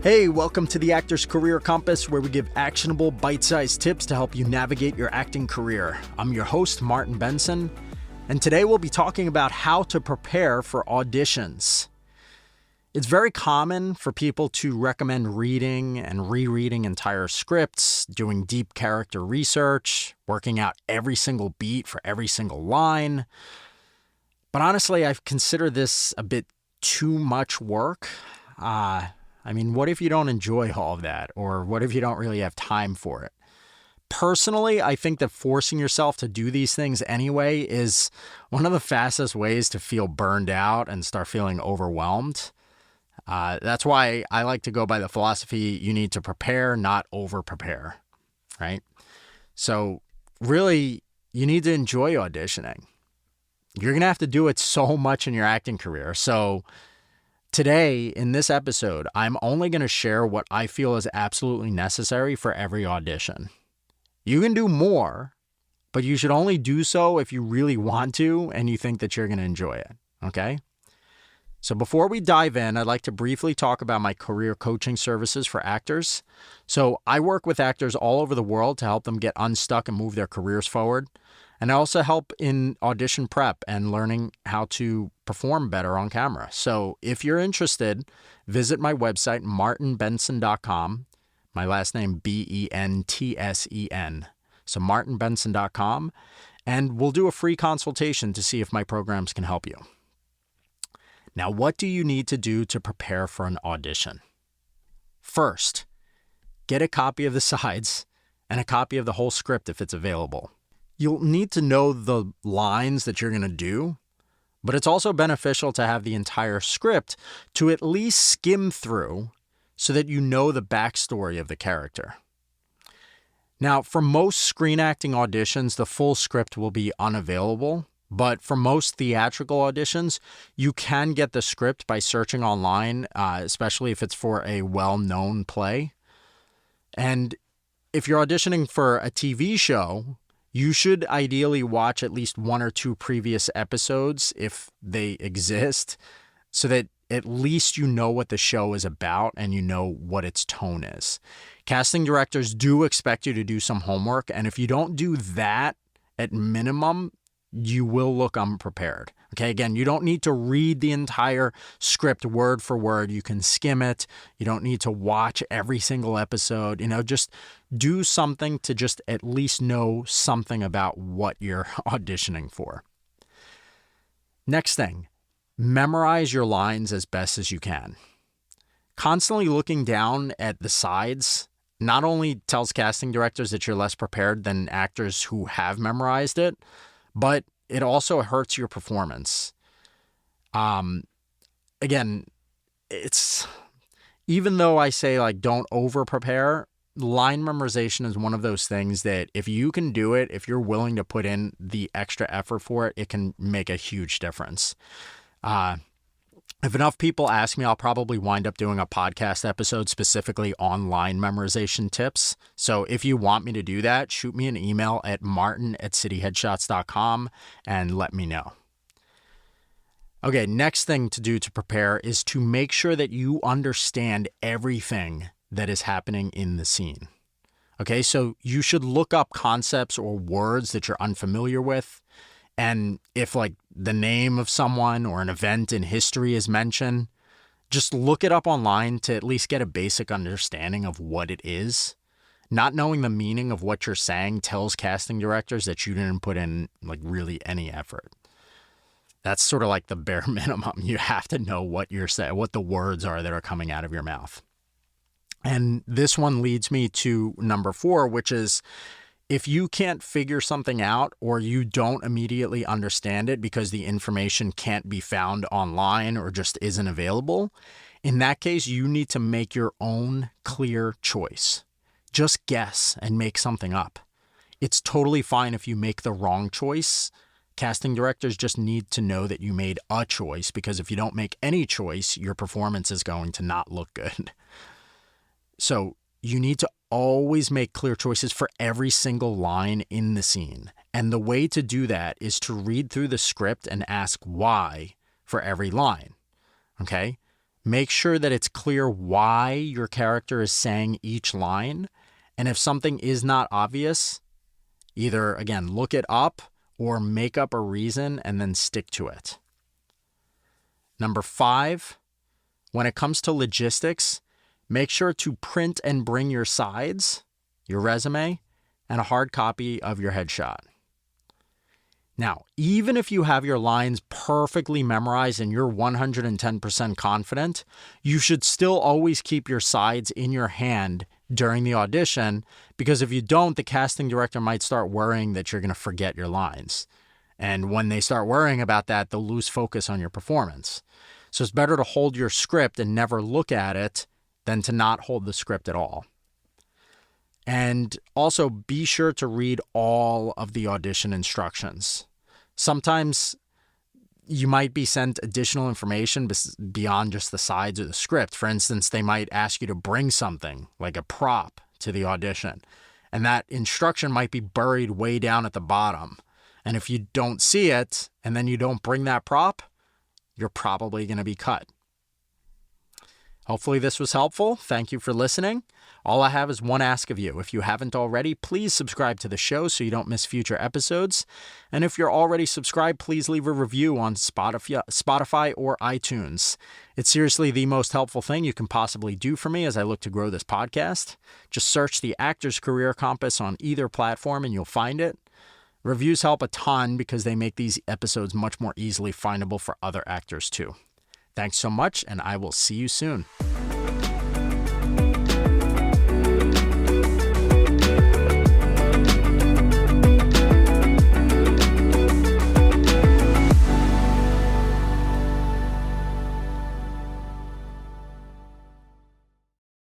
Hey, welcome to the Actor's Career Compass, where we give actionable, bite-sized tips to help you navigate your acting career. I'm your host, Martin Benson, and today we'll be talking about how to prepare for auditions. It's very common for people to recommend reading and rereading entire scripts, doing deep character research, working out every single beat for every single line. But honestly, I've considered this a bit too much work. What if you don't enjoy all of that? Or what if you don't really have time for it? Personally, I think that forcing yourself to do these things anyway is one of the fastest ways to feel burned out and start feeling overwhelmed. That's why I like to go by the philosophy you need to prepare, not over-prepare, right? So really, you need to enjoy auditioning. You're going to have to do it so much in your acting career. So today, in this episode, I'm only going to share what I feel is absolutely necessary for every audition. You can do more, but you should only do so if you really want to and you think that you're going to enjoy it, okay? So before we dive in, I'd like to briefly talk about my career coaching services for actors. So I work with actors all over the world to help them get unstuck and move their careers forward. And I also help in audition prep and learning how to perform better on camera. So if you're interested, visit my website, martinbenson.com. My last name, Bentzen. So martinbenson.com. And we'll do a free consultation to see if my programs can help you. Now, what do you need to do to prepare for an audition? First, get a copy of the sides and a copy of the whole script if it's available. You'll need to know the lines that you're going to do, but it's also beneficial to have the entire script to at least skim through so that you know the backstory of the character. Now, for most screen acting auditions, the full script will be unavailable, but for most theatrical auditions, you can get the script by searching online, especially if it's for a well-known play. And if you're auditioning for a TV show, you should ideally watch at least one or two previous episodes if they exist, so that at least you know what the show is about and you know what its tone is. Casting directors do expect you to do some homework, and if you don't do that at minimum, you will look unprepared. Okay, again, you don't need to read the entire script word for word. You can skim it. You don't need to watch every single episode. Just do something to just at least know something about what you're auditioning for. Next thing, memorize your lines as best as you can. Constantly looking down at the sides not only tells casting directors that you're less prepared than actors who have memorized it, but it also hurts your performance. Again, it's even though I say don't over prepare, line memorization is one of those things that if you can do it, if you're willing to put in the extra effort for it, it can make a huge difference. If enough people ask me, I'll probably wind up doing a podcast episode specifically on line memorization tips. So if you want me to do that, shoot me an email at martin@cityheadshots.com and let me know. Okay, next thing to do to prepare is to make sure that you understand everything that is happening in the scene. Okay, so you should look up concepts or words that you're unfamiliar with. And if the name of someone or an event in history is mentioned, just look it up online to at least get a basic understanding of what it is. Not knowing the meaning of what you're saying tells casting directors that you didn't put in really any effort. That's sort of the bare minimum. You have to know what you're saying, what the words are that are coming out of your mouth. And this one leads me to number 4, which is, if you can't figure something out or you don't immediately understand it because the information can't be found online or just isn't available, in that case, you need to make your own clear choice. Just guess and make something up. It's totally fine if you make the wrong choice. Casting directors just need to know that you made a choice, because if you don't make any choice, your performance is going to not look good. So you need to always make clear choices for every single line in the scene. And the way to do that is to read through the script and ask why for every line. Okay? Make sure that it's clear why your character is saying each line. And if something is not obvious, either, again, look it up or make up a reason and then stick to it. Number 5, when it comes to logistics, make sure to print and bring your sides, your resume, and a hard copy of your headshot. Now, even if you have your lines perfectly memorized and you're 110% confident, you should still always keep your sides in your hand during the audition, because if you don't, the casting director might start worrying that you're going to forget your lines. And when they start worrying about that, they'll lose focus on your performance. So it's better to hold your script and never look at it than to not hold the script at all. And also be sure to read all of the audition instructions. Sometimes you might be sent additional information beyond just the sides or the script. For instance, they might ask you to bring something like a prop to the audition, and that instruction might be buried way down at the bottom. And if you don't see it and then you don't bring that prop, you're probably going to be cut. Hopefully this was helpful. Thank you for listening. All I have is one ask of you. If you haven't already, please subscribe to the show so you don't miss future episodes. And if you're already subscribed, please leave a review on Spotify or iTunes. It's seriously the most helpful thing you can possibly do for me as I look to grow this podcast. Just search the Actor's Career Compass on either platform and you'll find it. Reviews help a ton because they make these episodes much more easily findable for other actors too. Thanks so much, and I will see you soon.